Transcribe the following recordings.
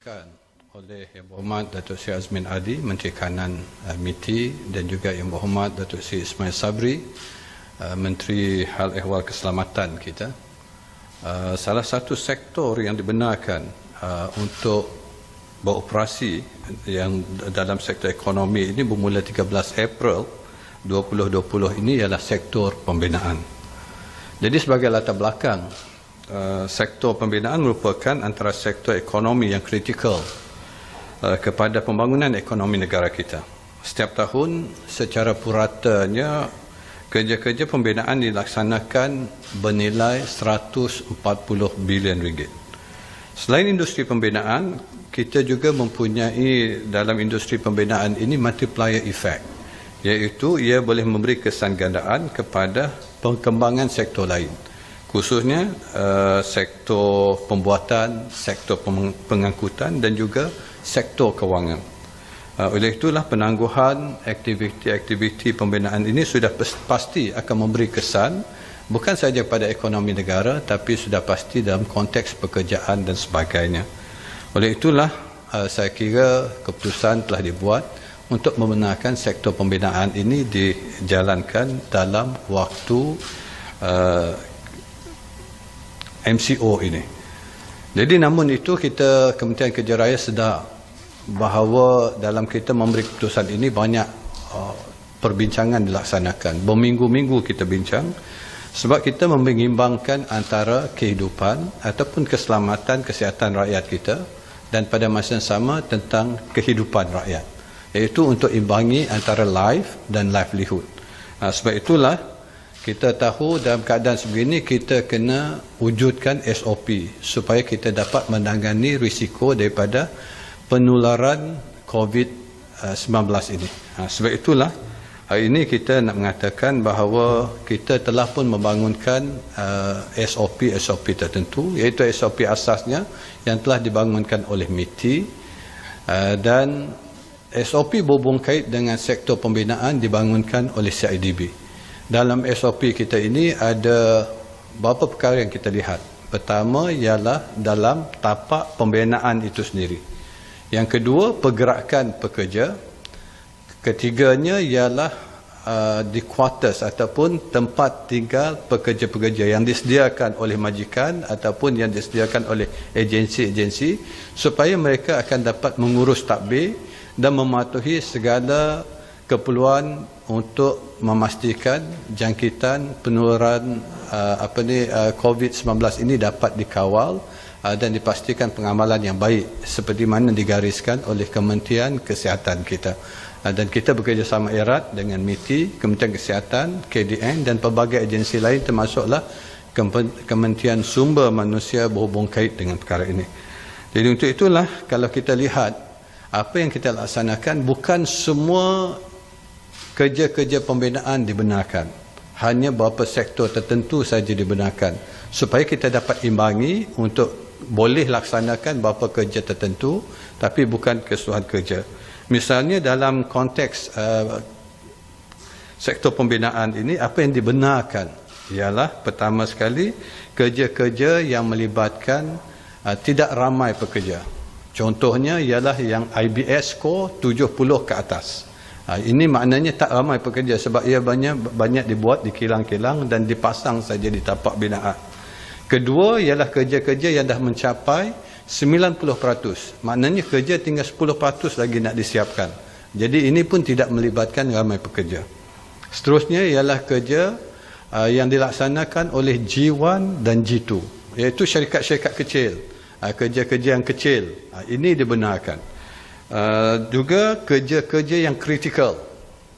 disampaikan oleh Yang Berhormat Datuk Seri Azmin Adi, Menteri Kanan MITI, dan juga Yang Berhormat Datuk Seri Ismail Sabri, Menteri Hal Ehwal Keselamatan kita. Salah satu sektor yang dibenarkan untuk beroperasi yang dalam sektor ekonomi ini bermula 13 April 2020 ini ialah sektor pembinaan. Jadi sebagai latar belakang, sektor pembinaan merupakan antara sektor ekonomi yang kritikal kepada pembangunan ekonomi negara kita. Setiap tahun secara puratanya kerja-kerja pembinaan dilaksanakan bernilai 140 bilion ringgit. Selain industri pembinaan, kita juga mempunyai dalam industri pembinaan ini multiplier effect, iaitu ia boleh memberi kesan gandaan kepada perkembangan sektor lain, khususnya sektor pembuatan, sektor pengangkutan dan juga sektor kewangan. Oleh itulah penangguhan aktiviti-aktiviti pembinaan ini sudah pasti akan memberi kesan bukan sahaja pada ekonomi negara, tapi sudah pasti dalam konteks pekerjaan dan sebagainya. Oleh itulah saya kira keputusan telah dibuat untuk membenarkan sektor pembinaan ini dijalankan dalam waktu MCO ini. Jadi namun itu kita Kementerian Kerja Raya sedar bahawa dalam kita memberi keputusan ini banyak perbincangan dilaksanakan. Berminggu-minggu kita bincang sebab kita menyeimbangkan antara kehidupan ataupun keselamatan kesihatan rakyat kita dan pada masa yang sama tentang kehidupan rakyat, iaitu untuk imbangi antara life dan livelihood. Sebab itulah kita tahu dalam keadaan sebegini kita kena wujudkan SOP supaya kita dapat menangani risiko daripada penularan COVID-19 ini. Sebab itulah hari ini kita nak mengatakan bahawa kita telah pun membangunkan SOP tertentu, iaitu SOP asasnya yang telah dibangunkan oleh MITI, dan SOP berhubung kait dengan sektor pembinaan dibangunkan oleh CIDB. Dalam SOP kita ini ada beberapa perkara yang kita lihat. Pertama ialah dalam tapak pembinaan itu sendiri. Yang kedua, pergerakan pekerja. Ketiganya ialah di quarters ataupun tempat tinggal pekerja-pekerja yang disediakan oleh majikan ataupun yang disediakan oleh agensi-agensi supaya mereka akan dapat mengurus takbir dan mematuhi segala keperluan untuk memastikan jangkitan penularan COVID-19 ini dapat dikawal dan dipastikan pengamalan yang baik seperti mana digariskan oleh Kementerian Kesihatan kita. Dan kita bekerjasama erat dengan MITI, Kementerian Kesihatan, KDN dan pelbagai agensi lain termasuklah Kementerian Sumber Manusia berhubung kait dengan perkara ini. Jadi untuk itulah kalau kita lihat apa yang kita laksanakan, bukan semua kerja-kerja pembinaan dibenarkan. Hanya beberapa sektor tertentu saja dibenarkan supaya kita dapat imbangi untuk boleh laksanakan beberapa kerja tertentu tapi bukan keseluruhan kerja. Misalnya dalam konteks sektor pembinaan ini, apa yang dibenarkan ialah pertama sekali kerja-kerja yang melibatkan tidak ramai pekerja. Contohnya ialah yang IBS score 70 ke atas. Ini maknanya tak ramai pekerja sebab ia banyak dibuat di kilang-kilang dan dipasang saja di tapak binaan. Kedua ialah kerja-kerja yang dah mencapai 90%. Maknanya kerja tinggal 10% lagi nak disiapkan. Jadi ini pun tidak melibatkan ramai pekerja. Seterusnya ialah kerja yang dilaksanakan oleh G1 dan G2, iaitu syarikat-syarikat kecil, kerja-kerja yang kecil. Ini dibenarkan. Juga kerja-kerja yang kritikal.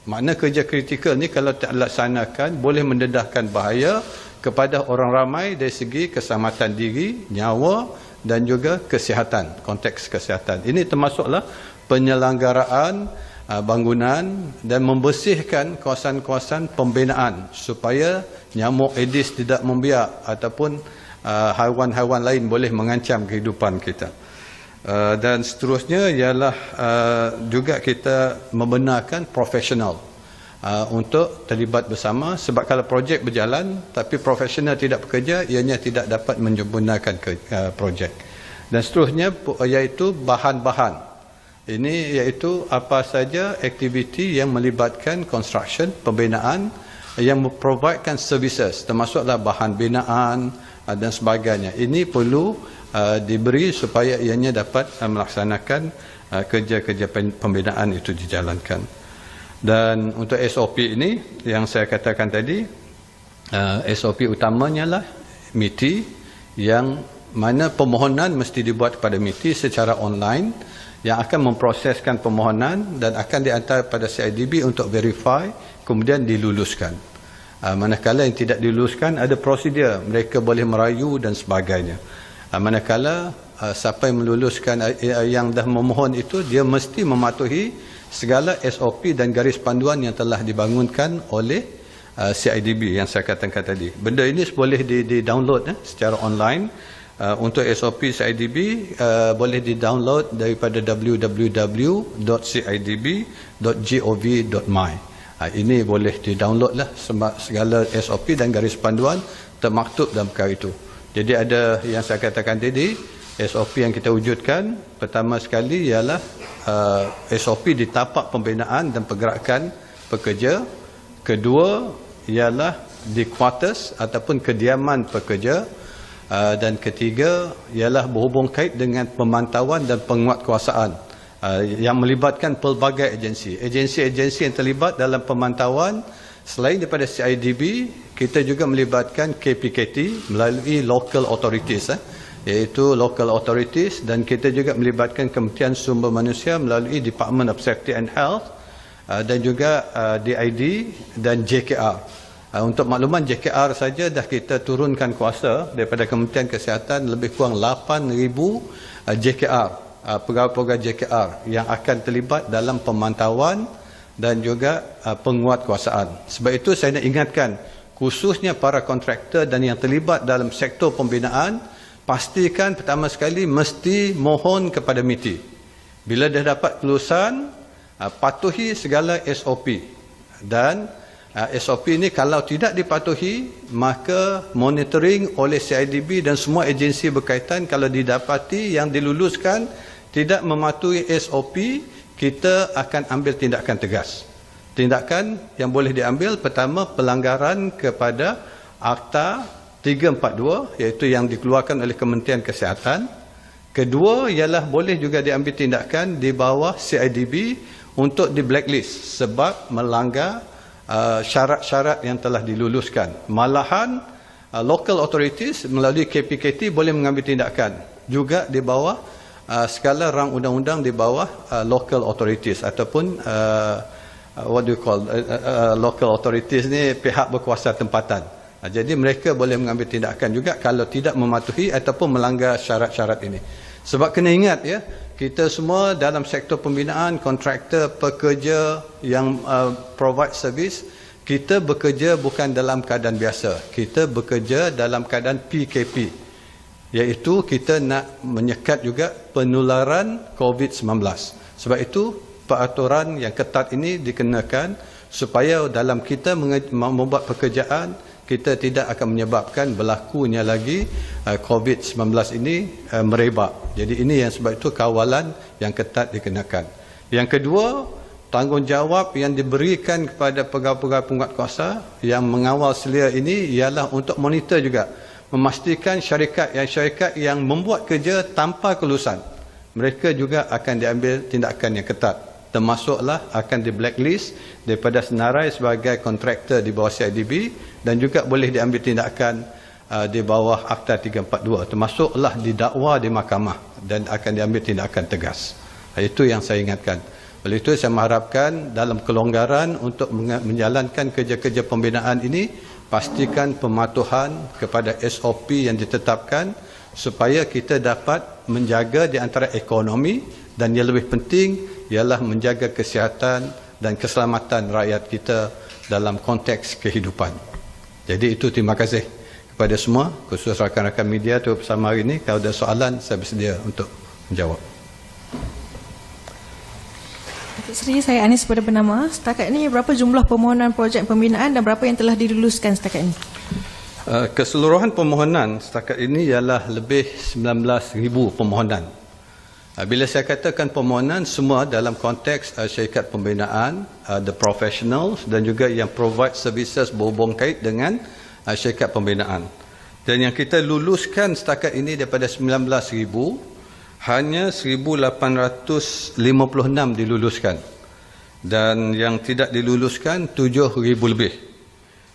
Makna kerja kritikal ni kalau tak dilaksanakan boleh mendedahkan bahaya kepada orang ramai dari segi keselamatan diri, nyawa dan juga kesihatan, konteks kesihatan. Ini termasuklah penyelenggaraan bangunan dan membersihkan kawasan-kawasan pembinaan supaya nyamuk Aedes tidak membiak ataupun haiwan-haiwan lain boleh mengancam kehidupan kita. Dan seterusnya ialah juga kita membenarkan profesional untuk terlibat bersama, sebab kalau projek berjalan tapi profesional tidak bekerja, ianya tidak dapat menyempurnakan projek. Dan seterusnya iaitu bahan-bahan. Ini iaitu apa saja aktiviti yang melibatkan construction, pembinaan, yang memprovidekan services, termasuklah bahan binaan dan sebagainya. Ini perlu diberi supaya ianya dapat melaksanakan kerja-kerja pembinaan itu dijalankan. Dan untuk SOP ini yang saya katakan tadi, SOP utamanya lah MITI, yang mana permohonan mesti dibuat kepada MITI secara online, yang akan memproseskan permohonan dan akan dihantar pada CIDB untuk verify, kemudian diluluskan. Manakala yang tidak diluluskan, ada prosedur, mereka boleh merayu dan sebagainya. Manakala siapa yang meluluskan, yang dah memohon itu, dia mesti mematuhi segala SOP dan garis panduan yang telah dibangunkan oleh CIDB yang saya katakan tadi. Benda ini boleh di-download secara online. Untuk SOP CIDB boleh di-download daripada www.cidb.gov.my. Ini boleh di-download lah segala SOP dan garis panduan termaktub dalam perkara itu. Jadi ada yang saya katakan tadi, SOP yang kita wujudkan, pertama sekali ialah SOP di tapak pembinaan dan pergerakan pekerja. Kedua ialah di quarters ataupun kediaman pekerja. Dan ketiga ialah berhubung kait dengan pemantauan dan penguatkuasaan yang melibatkan pelbagai agensi. Agensi-agensi yang terlibat dalam pemantauan, selain daripada CIDB, kita juga melibatkan KPKT melalui local authorities, iaitu local authorities, dan kita juga melibatkan Kementerian Sumber Manusia melalui Department of Safety and Health, dan juga DID dan JKR. Untuk makluman, JKR saja dah kita turunkan kuasa daripada Kementerian Kesihatan lebih kurang 8,000 JKR, pegawai-pegawai JKR yang akan terlibat dalam pemantauan dan juga penguatkuasaan. Sebab itu saya nak ingatkan, khususnya para kontraktor dan yang terlibat dalam sektor pembinaan, pastikan pertama sekali mesti mohon kepada MITI. Bila dah dapat kelulusan, patuhi segala SOP. Dan SOP ini kalau tidak dipatuhi, maka monitoring oleh CIDB dan semua agensi berkaitan, kalau didapati yang diluluskan tidak mematuhi SOP, kita akan ambil tindakan tegas. Tindakan yang boleh diambil, pertama, pelanggaran kepada Akta 342, iaitu yang dikeluarkan oleh Kementerian Kesihatan. Kedua ialah boleh juga diambil tindakan di bawah CIDB untuk di blacklist sebab melanggar syarat-syarat yang telah diluluskan. Malahan local authorities melalui KPKT boleh mengambil tindakan juga di bawah skala rang undang-undang di bawah local authorities ataupun what do you call local authorities ni, pihak berkuasa tempatan. Jadi mereka boleh mengambil tindakan juga kalau tidak mematuhi ataupun melanggar syarat-syarat ini. Sebab kena ingat ya, kita semua dalam sektor pembinaan, kontraktor, pekerja yang provide service, kita bekerja bukan dalam keadaan biasa. Kita bekerja dalam keadaan PKP, iaitu kita nak menyekat juga penularan COVID-19. Sebab itu peraturan yang ketat ini dikenakan supaya dalam kita membuat pekerjaan, kita tidak akan menyebabkan berlakunya lagi COVID-19 ini merebak. Jadi ini yang sebab itu kawalan yang ketat dikenakan. Yang kedua, tanggungjawab yang diberikan kepada pegawai-pegawai penguatkuasa yang mengawal selia ini ialah untuk monitor juga, memastikan syarikat yang membuat kerja tanpa kelulusan, mereka juga akan diambil tindakan yang ketat. Termasuklah akan di blacklist daripada senarai sebagai kontraktor di bawah CIDB dan juga boleh diambil tindakan di bawah Akta 342, termasuklah didakwa di mahkamah dan akan diambil tindakan tegas. Itu yang saya ingatkan. Oleh itu saya mengharapkan dalam kelonggaran untuk menjalankan kerja-kerja pembinaan ini, pastikan pematuhan kepada SOP yang ditetapkan supaya kita dapat menjaga di antara ekonomi dan yang lebih penting ialah menjaga kesihatan dan keselamatan rakyat kita dalam konteks kehidupan. Jadi itu, terima kasih kepada semua, khusus rakan-rakan media tu bersama hari ini. Kalau ada soalan, saya bersedia untuk menjawab. Datuk Seri, saya Anis pada bernama. Setakat ini berapa jumlah permohonan projek pembinaan dan berapa yang telah diluluskan setakat ini? Keseluruhan permohonan setakat ini ialah lebih 19,000 permohonan. Bila saya katakan permohonan, semua dalam konteks syarikat pembinaan, the professionals dan juga yang provide services berhubung kait dengan syarikat pembinaan. Dan yang kita luluskan setakat ini daripada 19,000, hanya 1,856 diluluskan. Dan yang tidak diluluskan 7,000 lebih.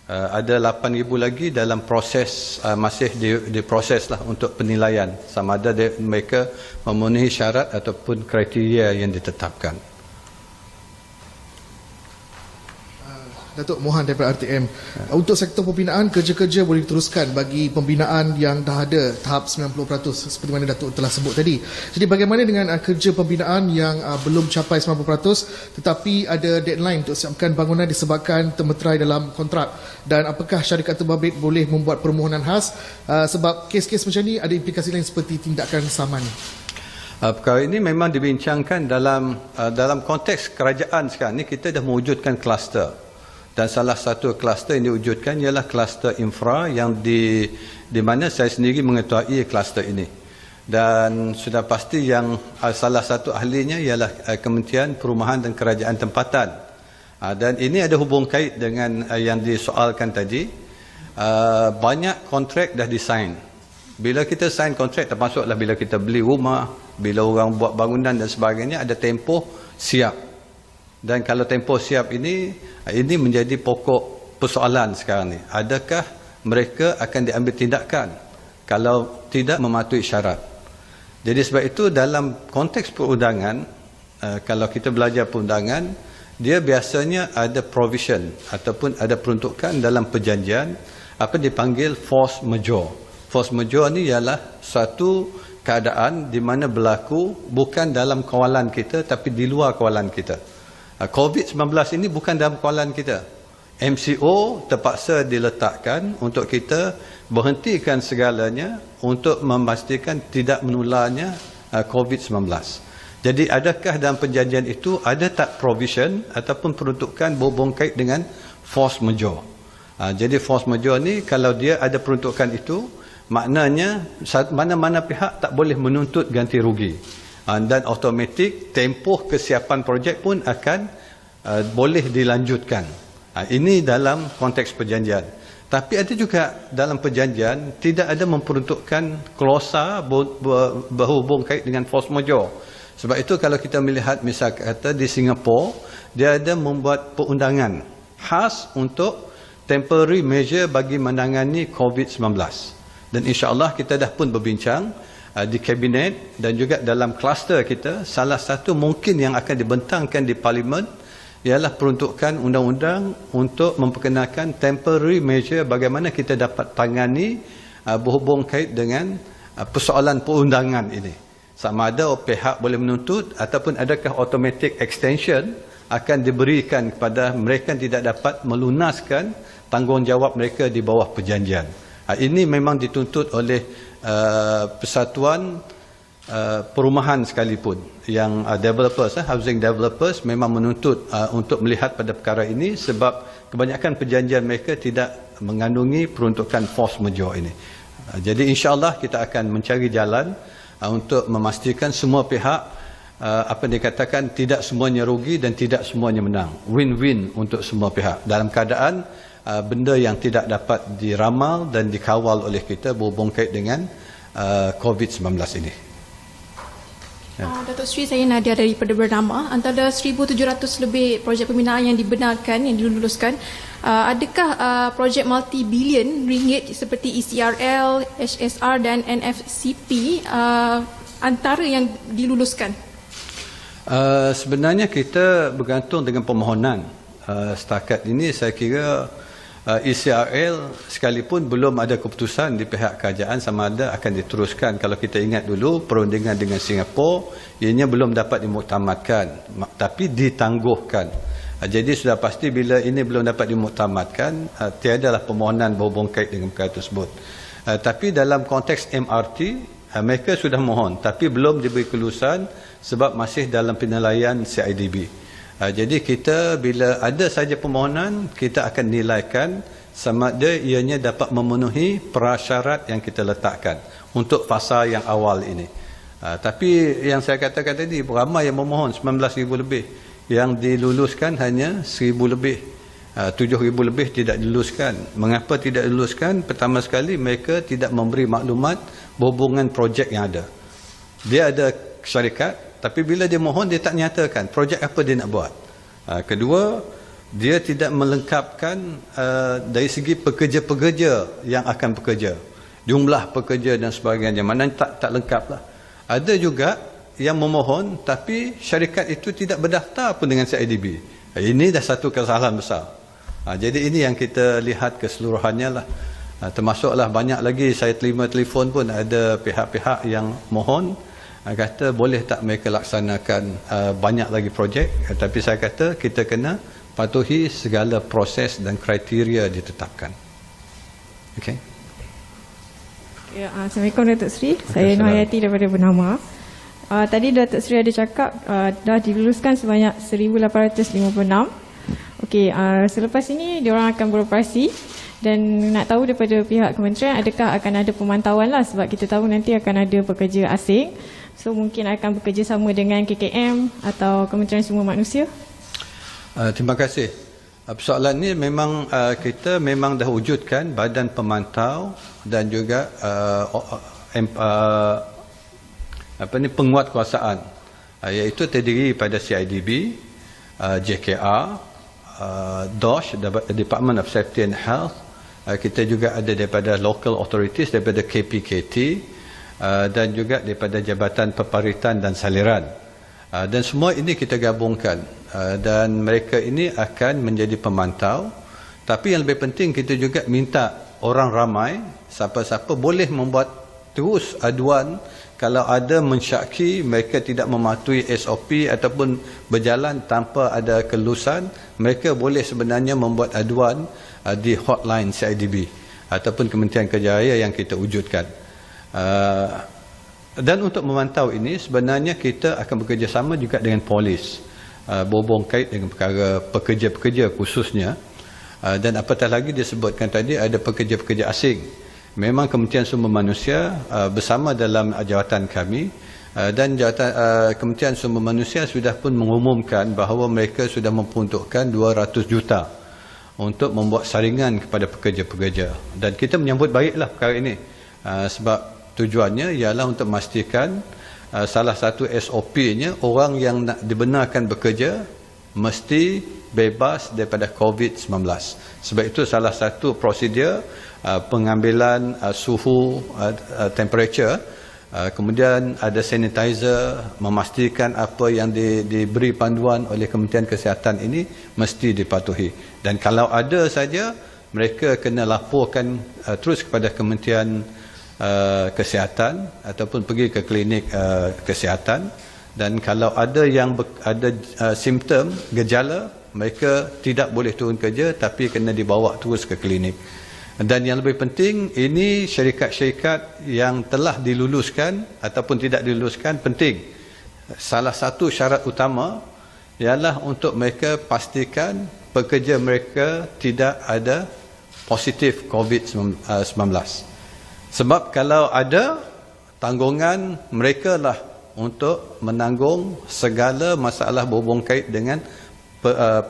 Ada 8,000 lagi dalam proses, masih diproses lah untuk penilaian sama ada mereka memenuhi syarat ataupun kriteria yang ditetapkan. Datuk Mohan daripada RTM. Untuk sektor pembinaan, kerja-kerja boleh diteruskan bagi pembinaan yang dah ada tahap 90% seperti mana Datuk telah sebut tadi. Jadi bagaimana dengan kerja pembinaan yang belum capai 90% tetapi ada deadline untuk siapkan bangunan disebabkan termeterai dalam kontrak, dan apakah syarikat terbabit boleh membuat permohonan khas sebab kes-kes macam ni ada implikasi lain seperti tindakan saman? Perkara ini memang dibincangkan dalam konteks kerajaan sekarang ni. Kita dah mewujudkan kluster. Dan salah satu kluster yang diwujudkan ialah kluster infra yang di mana saya sendiri mengetuai kluster ini. Dan sudah pasti yang salah satu ahlinya ialah Kementerian Perumahan dan Kerajaan Tempatan. Dan ini ada hubung kait dengan yang disoalkan tadi. Banyak kontrak dah disign. Bila kita sign kontrak, termasuklah bila kita beli rumah, bila orang buat bangunan dan sebagainya, ada tempoh siap. Dan kalau tempoh siap ini menjadi pokok persoalan sekarang ni. Adakah mereka akan diambil tindakan kalau tidak mematuhi syarat? Jadi sebab itu dalam konteks perundangan, kalau kita belajar perundangan, dia biasanya ada provision ataupun ada peruntukan dalam perjanjian apa dipanggil force majeure. Force majeure ni ialah satu keadaan di mana berlaku bukan dalam kawalan kita tapi di luar kawalan kita. COVID-19 ini bukan dalam kawalan kita. MCO terpaksa diletakkan untuk kita berhentikan segalanya untuk memastikan tidak menularnya COVID-19. Jadi adakah dalam perjanjian itu ada tak provision ataupun peruntukan berhubung kait dengan force majeure? Jadi force majeure ni kalau dia ada peruntukan itu, maknanya mana-mana pihak tak boleh menuntut ganti rugi. Dan automatik tempoh kesiapan projek pun akan boleh dilanjutkan. Ini dalam konteks perjanjian. Tapi ada juga dalam perjanjian tidak ada memperuntukkan klausa berhubung kait dengan force majeure. Sebab itu kalau kita melihat misal kata di Singapura, dia ada membuat perundangan khas untuk temporary measure bagi menangani COVID-19. Dan insya-Allah kita dah pun berbincang di kabinet dan juga dalam kluster kita, salah satu mungkin yang akan dibentangkan di parlimen ialah peruntukan undang-undang untuk memperkenalkan temporary measure bagaimana kita dapat tangani berhubung kait dengan persoalan perundangan ini. Sama ada pihak boleh menuntut ataupun adakah automatic extension akan diberikan kepada mereka yang tidak dapat melunaskan tanggungjawab mereka di bawah perjanjian. Ini memang dituntut oleh persatuan perumahan sekalipun yang developers, housing developers memang menuntut untuk melihat pada perkara ini sebab kebanyakan perjanjian mereka tidak mengandungi peruntukan force majeure ini. Jadi insya-Allah kita akan mencari jalan untuk memastikan semua pihak apa dikatakan tidak semuanya rugi dan tidak semuanya menang. Win-win untuk semua pihak dalam keadaan benda yang tidak dapat diramal dan dikawal oleh kita berhubung kait dengan COVID-19 ini. Datuk Seri, saya Nadia daripada Bernama. Antara 1,700 lebih projek pembinaan yang dibenarkan, yang diluluskan, adakah projek multi-billion ringgit seperti ECRL, HSR dan NFCP antara yang diluluskan? Sebenarnya kita bergantung dengan permohonan. Setakat ini saya kira ECRL sekalipun belum ada keputusan di pihak kerajaan sama ada akan diteruskan. Kalau kita ingat dulu perundingan dengan Singapura, ianya belum dapat dimuktamadkan tapi ditangguhkan. Jadi sudah pasti bila ini belum dapat dimuktamadkan, tiadalah permohonan berhubung kait dengan perkara tersebut. Tapi dalam konteks MRT, mereka sudah mohon tapi belum diberi kelulusan sebab masih dalam penilaian CIDB. Jadi kita bila ada saja permohonan, kita akan nilaikan sama ada ianya dapat memenuhi prasyarat yang kita letakkan untuk fasa yang awal ini. Tapi yang saya katakan tadi, ramai yang memohon, 19,000 lebih. Yang diluluskan hanya 1,000 lebih. 7,000 lebih tidak diluluskan. Mengapa tidak diluluskan? Pertama sekali, mereka tidak memberi maklumat berhubungan projek yang ada. Dia ada syarikat, tapi bila dia mohon, dia tak nyatakan projek apa dia nak buat. Kedua, dia tidak melengkapkan dari segi pekerja-pekerja yang akan bekerja, jumlah pekerja dan sebagainya, mana tak lengkap lah. Ada juga yang memohon tapi syarikat itu tidak berdaftar pun dengan CIDB. Ini dah satu kesalahan besar. Jadi ini yang kita lihat keseluruhannya lah. Termasuklah banyak lagi saya terima telefon pun ada pihak-pihak yang mohon, kata boleh tak mereka laksanakan banyak lagi projek, tapi saya kata kita kena patuhi segala proses dan kriteria ditetapkan. Okey. Ya, Assalamualaikum Datuk Seri. Saya Nur Hayati daripada Bernama. Tadi Datuk Seri ada cakap dah diluluskan sebanyak 1,856. Okey, selepas ini diorang akan beroperasi dan nak tahu daripada pihak kementerian adakah akan ada pemantauan lah, sebab kita tahu nanti akan ada pekerja asing. So mungkin akan bekerjasama dengan KKM atau Kementerian Sumber Manusia. Terima kasih. Persoalan ini memang kita memang dah wujudkan badan pemantau dan juga penguatkuasaan, iaitu terdiri pada CIDB, JKR, DOSH, Department of Safety and Health. Kita juga ada daripada local authorities, daripada KPKT, dan juga daripada Jabatan Peparitan dan Saliran. Dan semua ini kita gabungkan, dan mereka ini akan menjadi pemantau. Tapi yang lebih penting, kita juga minta orang ramai, siapa-siapa boleh membuat terus aduan kalau ada mensyaki mereka tidak mematuhi SOP ataupun berjalan tanpa ada kelulusan. Mereka boleh sebenarnya membuat aduan di hotline CIDB ataupun Kementerian Kerja Raya yang kita wujudkan. Dan untuk memantau ini sebenarnya kita akan bekerjasama juga dengan polis, berhubung kait dengan perkara pekerja-pekerja khususnya, dan apatah lagi disebutkan tadi ada pekerja-pekerja asing. Memang Kementerian Sumber Manusia bersama dalam jawatan kami, dan Kementerian Sumber Manusia sudah pun mengumumkan bahawa mereka sudah memperuntukkan 200 juta untuk membuat saringan kepada pekerja-pekerja, dan kita menyambut baiklah perkara ini, sebab tujuannya ialah untuk memastikan salah satu SOP-nya orang yang nak dibenarkan bekerja mesti bebas daripada COVID-19. Sebab itu salah satu prosedur pengambilan suhu, temperature, kemudian ada sanitizer, memastikan apa yang diberi panduan oleh Kementerian Kesihatan ini mesti dipatuhi. Dan kalau ada saja, mereka kena laporkan terus kepada Kementerian Kesihatan ataupun pergi ke klinik kesihatan. Dan kalau ada yang ada simptom, gejala, mereka tidak boleh turun kerja tapi kena dibawa terus ke klinik. Dan yang lebih penting, ini syarikat-syarikat yang telah diluluskan ataupun tidak diluluskan penting. Salah satu syarat utama ialah untuk mereka pastikan pekerja mereka tidak ada positif COVID-19. Sebab kalau ada, tanggungan mereka lah untuk menanggung segala masalah berhubung kait dengan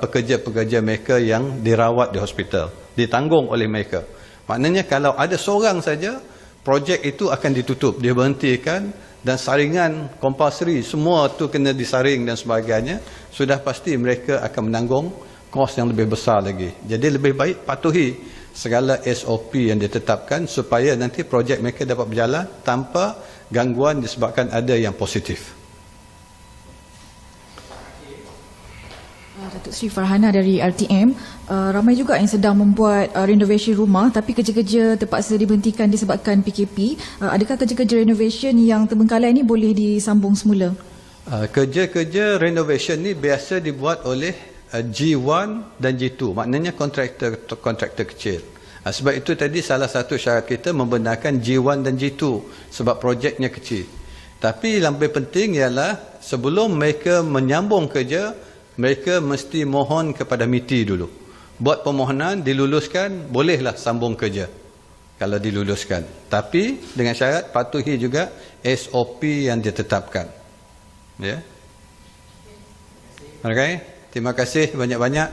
pekerja-pekerja mereka yang dirawat di hospital. Ditanggung oleh mereka. Maknanya kalau ada seorang saja, projek itu akan ditutup, diberhentikan, dan saringan compulsory, semua tu kena disaring dan sebagainya. Sudah pasti mereka akan menanggung kos yang lebih besar lagi. Jadi lebih baik patuhi segala SOP yang ditetapkan supaya nanti projek mereka dapat berjalan tanpa gangguan disebabkan ada yang positif. Datuk Seri Farhana dari RTM, ramai juga yang sedang membuat renovation rumah tapi kerja-kerja terpaksa diberhentikan disebabkan PKP. Adakah kerja-kerja renovation yang terbengkalai ini boleh disambung semula? Kerja-kerja renovation ni biasa dibuat oleh G1 dan G2, maknanya kontraktor kecil. Sebab itu tadi salah satu syarat kita membenarkan G1 dan G2 sebab projeknya kecil. Tapi yang lebih penting ialah sebelum mereka menyambung kerja, mereka mesti mohon kepada MITI dulu. buat permohonan, diluluskan, bolehlah sambung kerja kalau diluluskan. Tapi dengan syarat patuhi juga SOP yang ditetapkan. Ya. Okay. Terima kasih banyak-banyak.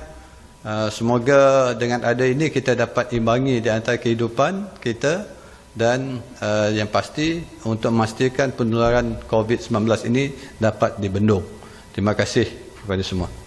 Semoga dengan ada ini kita dapat imbangi di antara kehidupan kita dan yang pasti untuk memastikan penularan COVID-19 ini dapat dibendung. Terima kasih kepada semua.